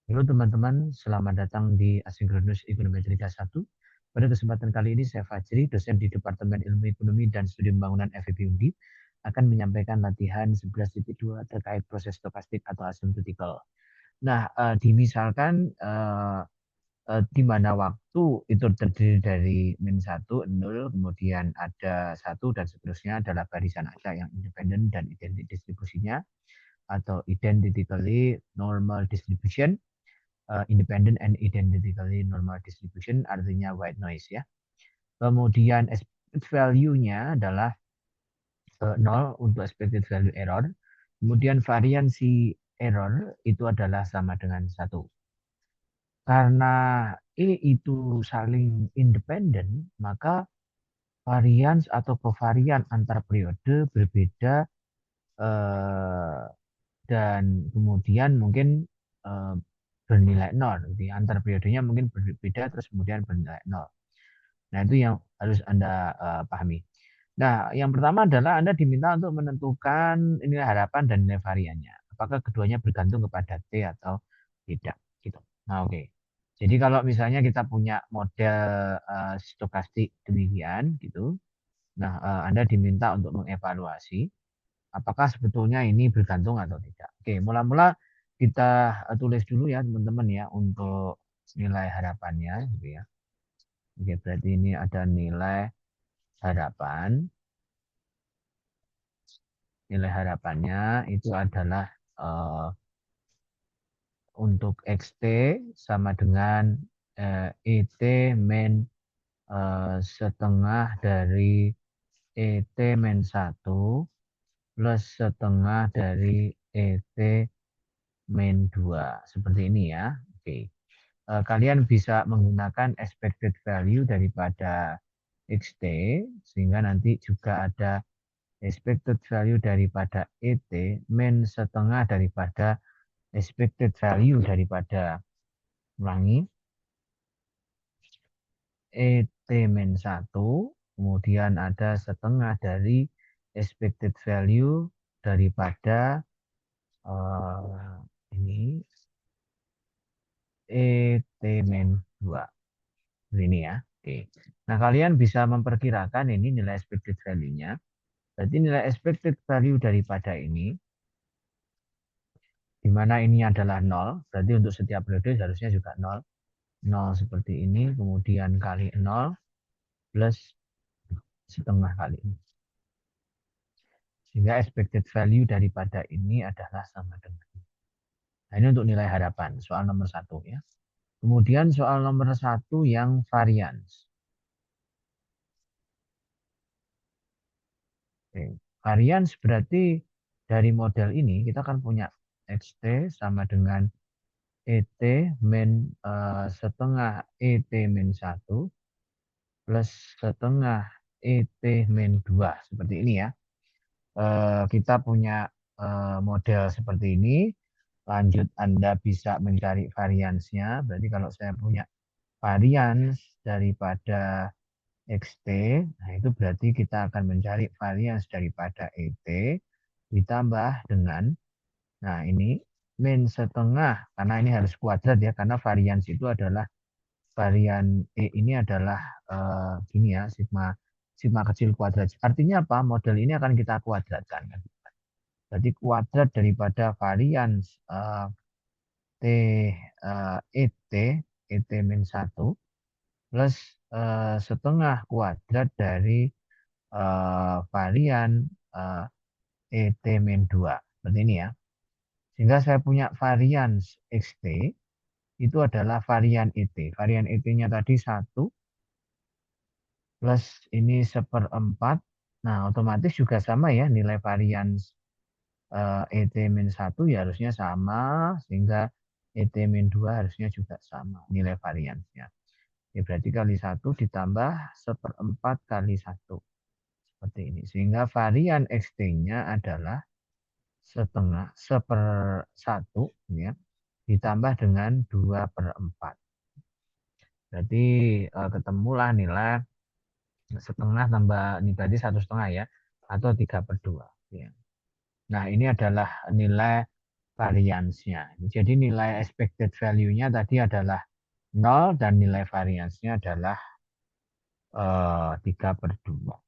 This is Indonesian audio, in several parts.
Halo teman-teman, selamat datang di Asinkronus Ekonometri 1. Pada kesempatan kali ini saya Fajri, dosen di Departemen Ilmu Ekonomi dan Studi Pembangunan FEB Undi, akan menyampaikan latihan 11.2 terkait proses stokastik atau asymptotical. Nah, dimisalkan di mana waktu itu terdiri dari -1, 0, kemudian ada 1 dan seterusnya adalah barisan acak yang independen dan identik distribusinya atau identically normal distribution. Independent and identically normal distribution artinya white noise ya. Kemudian expected value-nya adalah 0 untuk expected value error. Kemudian variansi error itu adalah sama dengan 1. Karena E itu saling independen, maka varians atau covarian antar periode berbeda dan kemudian mungkin bernilai 0. Jadi antar periodenya mungkin berbeda terus kemudian bernilai 0. Nah, itu yang harus Anda pahami. Nah, yang pertama adalah Anda diminta untuk menentukan nilai harapan dan nilai variannya. Apakah keduanya bergantung kepada T atau tidak gitu. Nah, oke. Jadi kalau misalnya kita punya model stokastik demikian gitu. Nah, Anda diminta untuk mengevaluasi apakah sebetulnya ini bergantung atau tidak. Oke, mula-mula kita tulis dulu ya teman-teman ya untuk nilai harapannya gitu ya. Oke, berarti ini ada nilai harapan. Nilai harapannya itu adalah untuk XT sama dengan ET min setengah dari ET min 1 plus setengah dari ET min 2. Seperti ini ya. Oke. Kalian bisa menggunakan expected value daripada XT sehingga nanti juga ada expected value daripada ET min setengah daripada expected value daripada ulangi ET min 1, kemudian ada setengah dari expected value daripada ini ET min 2. Ini ya. Oke. Nah, kalian bisa memperkirakan ini nilai expected value-nya. Berarti nilai expected value daripada ini, di mana ini adalah 0, berarti untuk setiap periode harusnya juga 0. 0 seperti ini, kemudian kali 0 plus setengah kali ini. Sehingga expected value daripada ini adalah sama dengan ini. Nah, ini untuk nilai harapan, soal nomor 1 ya. Kemudian soal nomor 1 yang variance. Oke. Variance berarti dari model ini kita kan punya XT sama dengan ET min setengah ET min 1 plus setengah ET min 2. Seperti ini ya. Kita punya model seperti ini. Lanjut Anda bisa mencari variansnya. Berarti kalau saya punya varians daripada XT, nah itu berarti kita akan mencari varians daripada ET ditambah dengan, nah ini min setengah, karena ini harus kuadrat ya, karena varians itu adalah varian E ini adalah gini ya, sigma kecil kuadrat. Artinya apa? Model ini akan kita kuadratkan. Jadi kuadrat daripada varians T ET min 1 plus setengah kuadrat dari varian ET min 2. Seperti ini ya. Sehingga saya punya varians XT itu adalah varian ET. Varian ET-nya tadi 1 plus ini 1/4. Nah, otomatis juga sama ya nilai varians ET min 1 ya harusnya sama, sehingga ET min 2 harusnya juga sama nilai variansnya. Ya, berarti kali 1 ditambah 1/4 kali 1. Seperti ini. Sehingga varian XT-nya adalah setengah 1/1 ya, ditambah dengan 2/4. Berarti ketemulah nilai setengah tambah ini berarti 1/2 ya, atau 3/2 ya. Nah, ini adalah nilai variansnya. Jadi nilai expected value-nya tadi adalah 0 dan nilai variansnya adalah 3/2.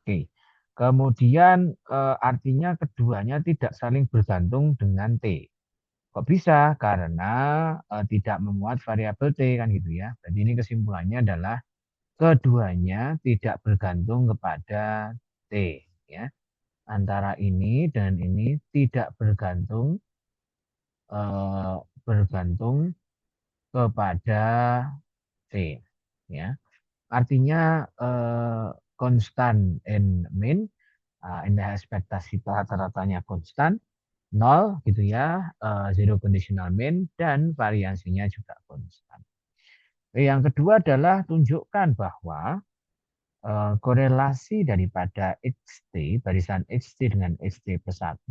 Oke. Kemudian artinya keduanya tidak saling bergantung dengan T. Kok bisa? Karena tidak memuat variabel T kan gitu ya. Jadi ini kesimpulannya adalah keduanya tidak bergantung kepada T ya. Antara ini dan ini tidak eh, bergantung kepada T ya. Artinya konstan N min indah ekspektasi rata-ratanya konstan 0 gitu ya, zero conditional mean dan variansinya juga konstan. Yang kedua adalah tunjukkan bahwa korelasi daripada XT, barisan XT dengan XT plus 1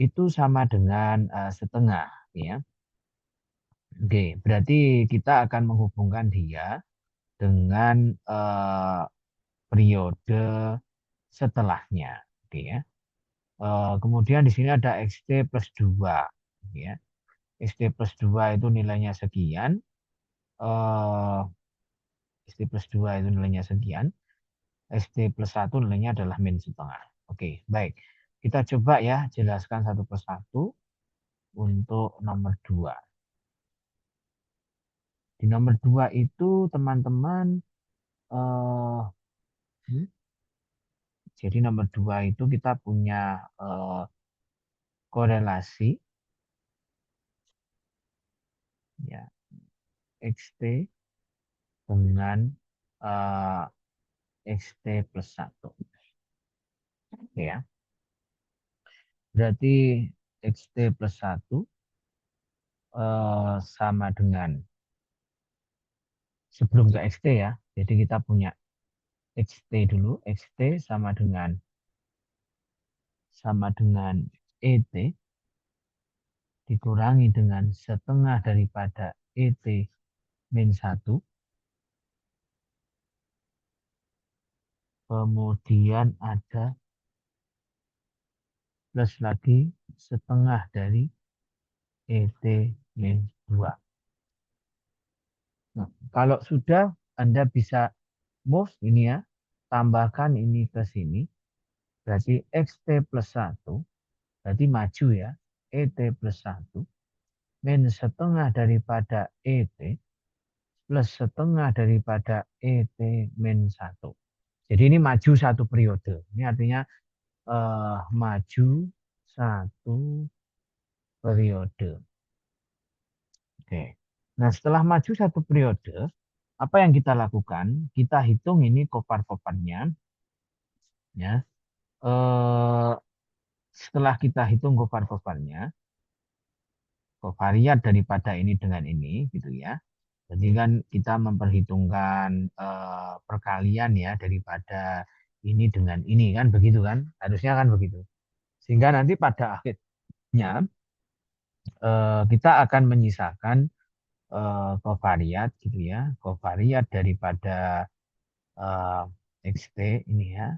itu sama dengan setengah ya. Oke, berarti kita akan menghubungkan dia dengan periode setelahnya. Oke ya. Kemudian di sini ada XT plus 2 ya. XT plus 2 itu nilainya sekian. XT plus 2 itu nilainya sekian. XT plus 1 nilainya adalah min setengah. Oke, baik. Kita coba ya jelaskan satu persatu untuk nomor 2. Di nomor 2 itu teman-teman jadi nomor 2 itu kita punya korelasi ya XT dengan XT plus 1. Ya. Berarti XT plus 1 sama dengan sebelum ke XT ya. Jadi kita punya XT dulu. XT sama dengan ET dikurangi dengan setengah daripada ET min 1. Kemudian ada plus lagi setengah dari ET min 2. Nah, kalau sudah Anda bisa move ini ya, tambahkan ini ke sini. Berarti XT plus 1, berarti maju ya, ET plus 1, min setengah daripada ET, plus setengah daripada ET min 1. Jadi ini maju satu periode. Ini artinya maju satu periode. Oke. Nah setelah maju satu periode, apa yang kita lakukan? Kita hitung ini kopar-koparnya. Ya. Setelah kita hitung kopar-koparnya, kovariat daripada ini dengan ini, gitu ya. Jadi kan kita memperhitungkan perkalian ya daripada ini dengan ini kan begitu kan? Harusnya kan begitu. Sehingga nanti pada akhirnya kita akan menyisakan kovariat gitu ya, kovariat daripada XT ini ya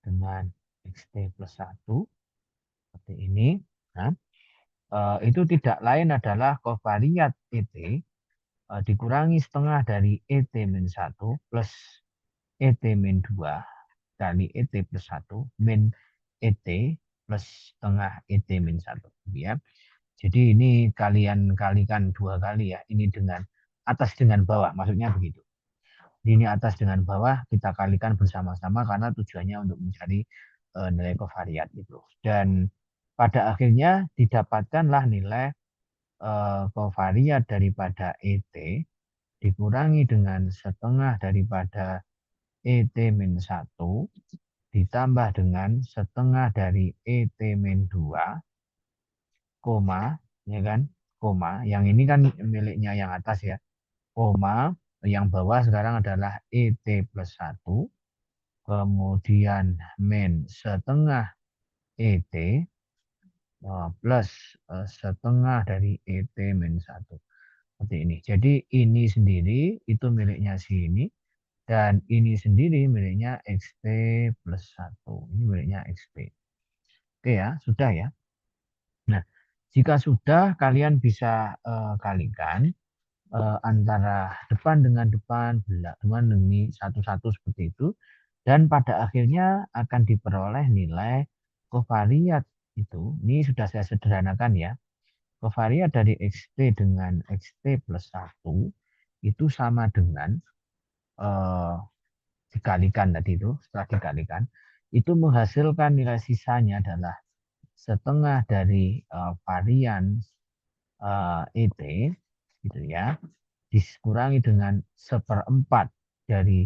dengan XT plus 1 seperti ini. Nah, itu tidak lain adalah kovariat ET dikurangi setengah dari ET min 1 plus ET min 2 kali ET plus 1 min ET plus setengah ET min 1. Ya. Jadi ini kalian kalikan 2 kali ya. Ini dengan atas dengan bawah. Maksudnya begitu. Ini atas dengan bawah kita kalikan bersama-sama karena tujuannya untuk mencari nilai kovariat itu. Dan pada akhirnya didapatkanlah nilai kovariat daripada ET dikurangi dengan setengah daripada ET min 1 ditambah dengan setengah dari ET min 2, koma, ya kan, koma, yang ini kan miliknya yang atas ya, koma, yang bawah sekarang adalah ET plus 1, kemudian min setengah ET plus setengah dari ET min 1. Seperti ini. Jadi ini sendiri itu miliknya si ini. Dan ini sendiri miliknya XT plus 1. Ini miliknya XT. Oke ya, sudah ya. Nah, Jika sudah, kalian bisa kalikan antara depan dengan depan, belakang dengan satu-satu seperti itu. Dan pada akhirnya akan diperoleh nilai kovariat itu. Ini sudah saya sederhanakan ya. Kovariat dari XT dengan XT plus 1 itu sama dengan dikalikan tadi itu, setelah dikalikan, itu menghasilkan nilai sisanya adalah setengah dari varian ET, gitu ya, dikurangi dengan seperempat dari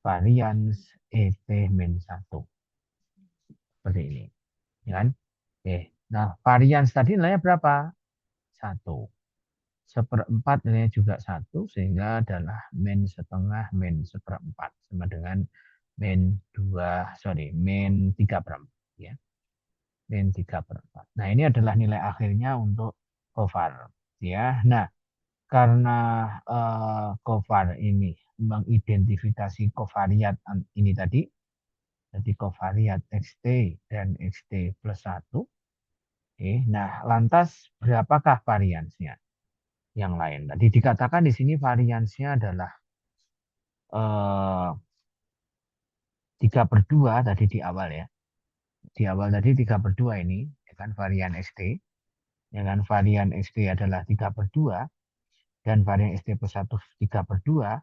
varian ET min 1. Seperti ini. Ya kan? Oke. Nah, varian tadi nilainya berapa? 1. Seperempat nilainya juga 1, sehingga adalah min setengah min seperempat. Sama dengan min 3 per 4. Ya. Min 3 per 4. Nah, ini adalah nilai akhirnya untuk kovar. Ya. Nah, karena kovar ini mengidentifikasi kovariat ini tadi, jadi kovariat XT dan XT plus 1. Oke, nah lantas berapakah variansnya yang lain? Tadi dikatakan di sini variansnya adalah 3/2 tadi di awal ya. Di awal tadi 3/2 ini, ya kan, varian XT. Ya kan, varian XT adalah 3/2 dan varian XT plus 1 3/2.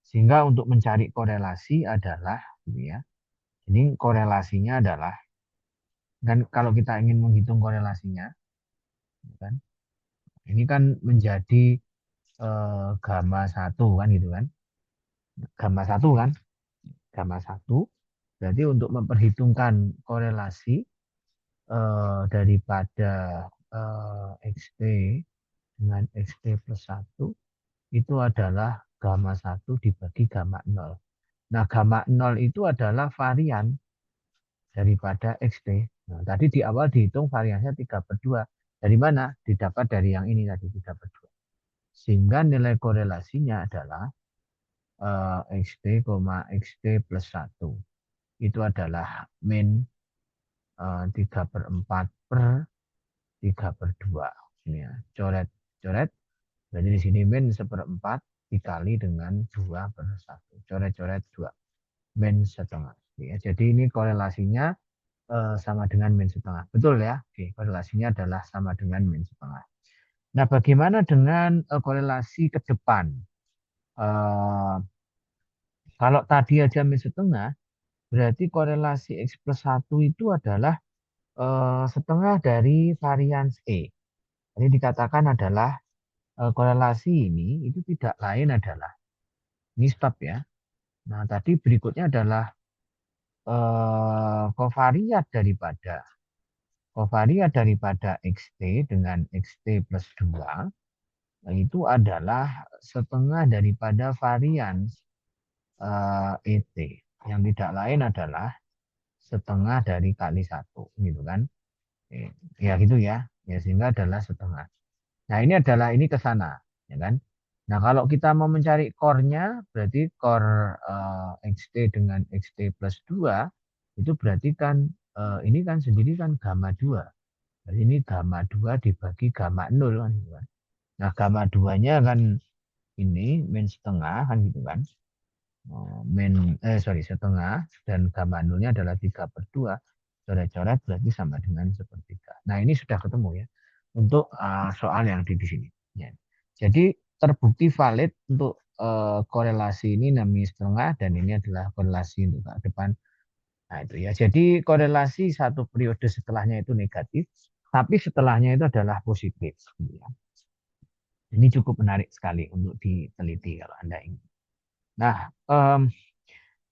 Sehingga untuk mencari korelasi adalah, gitu ya. Ini korelasinya adalah, dan kalau kita ingin menghitung korelasinya, ya kan, ini kan menjadi gamma 1 kan gitu kan. Gamma 1 kan. Gamma 1. Berarti untuk memperhitungkan korelasi daripada XT dengan XT plus 1 itu adalah gamma 1 dibagi gamma 0. Nah, gamma 0 itu adalah varian daripada XT. Nah, tadi di awal dihitung variannya 3/2. Dari mana? Didapat dari yang ini tadi 3/2. Sehingga nilai korelasinya adalah XT, XT plus 1. Itu adalah min 3/4 per 3/2. Ini ya, coret-coret. Jadi di sini min seperempat dikali dengan 2/1. Coret-coret 2. Min setengah. Ya, jadi ini korelasinya sama dengan min setengah. Betul ya? Oke, korelasinya adalah sama dengan min setengah. Nah, bagaimana dengan korelasi ke depan? Kalau tadi aja min setengah, berarti korelasi X plus 1 itu adalah setengah dari varians E. Jadi dikatakan adalah korelasi ini itu tidak lain adalah, ini stop ya. Nah, tadi berikutnya adalah kovariat daripada XT dengan XT plus 2 itu adalah setengah daripada varians ET. Yang tidak lain adalah setengah dari kali 1, gitu kan. Ya gitu ya. Ya, sehingga adalah setengah. Nah, ini ke sana, ya kan. Nah, kalau kita mau mencari core-nya, berarti core XT dengan XT plus 2, itu berarti kan ini kan sendiri kan gamma 2. Jadi ini gamma 2 dibagi gamma 0 kan gitu kan. Nah, gamma 2-nya kan ini min setengah kan gitu kan. Setengah, dan gamma 0-nya adalah 3/2. Coret-coret berarti sama dengan sepertiga. Nah, ini sudah ketemu ya untuk soal yang di sini. Ya. Jadi terbukti valid untuk korelasi ini namanya setengah, dan ini adalah korelasi untuk ke depan. Nah, itu ya. Jadi korelasi satu periode setelahnya itu negatif, tapi setelahnya itu adalah positif. Ya. Ini cukup menarik sekali untuk diteliti kalau Anda ingin. Nah,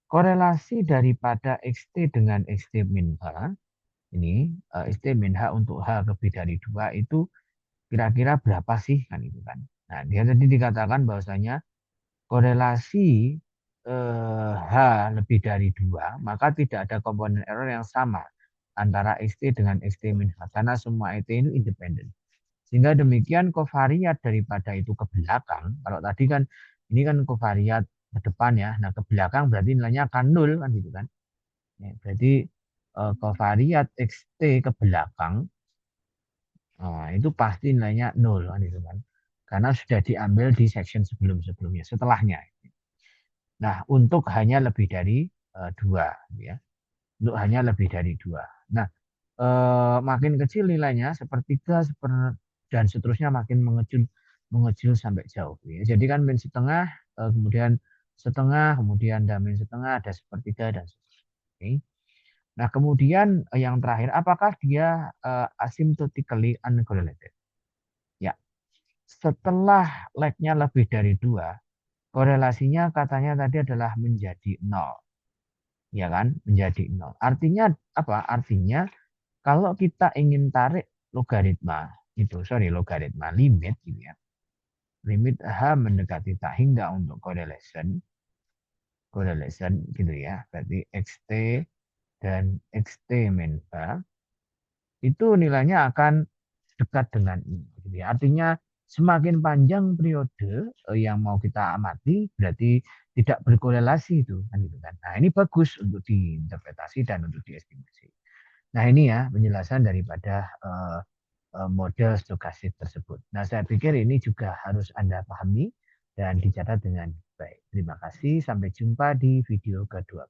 korelasi daripada XT dengan XT min H, ini XT min H untuk H lebih dari 2 itu kira-kira berapa sih kan itu kan. Nah, dia tadi dikatakan bahwasanya korelasi H lebih dari 2, maka tidak ada komponen error yang sama antara XT dengan XT min H karena semua ET itu independen. Sehingga demikian kovariat daripada itu ke belakang, kalau tadi kan ini kan kovariat ke depan ya, nah ke belakang berarti nilainya akan 0 kan gitu kan. Ya, berarti kovariat XT ke belakang Nah, itu pasti nilainya 0 kan itu kan. Karena sudah diambil di section sebelum-sebelumnya, setelahnya. Nah, untuk hanya lebih dari 2 ya. Untuk hanya lebih dari 2. Nah, makin kecil nilainya sepertiga dan seterusnya makin mengecil mengecil sampai jauh ya. Jadi kan min setengah, kemudian setengah, kemudian ada min setengah, ada sepertiga dan seterusnya. Oke. Nah, kemudian yang terakhir, apakah dia asymptotically uncorrelated? Ya, setelah lag-nya lebih dari 2, korelasinya katanya tadi adalah menjadi 0. Ya kan? Menjadi 0. Artinya apa? Artinya kalau kita ingin tarik logaritma, logaritma limit gitu ya. Limit H mendekati tak hingga untuk correlation gitu ya. Berarti XT dan XT min H itu nilainya akan dekat dengan ini. Gitu ya. Artinya semakin panjang periode yang mau kita amati berarti tidak berkorelasi itu kan gitu kan. Nah, ini bagus untuk diinterpretasi dan untuk diestimasi. Nah, ini ya penjelasan daripada model stokastik tersebut. Nah, saya pikir ini juga harus Anda pahami dan dicatat dengan baik. Terima kasih, sampai jumpa di video kedua.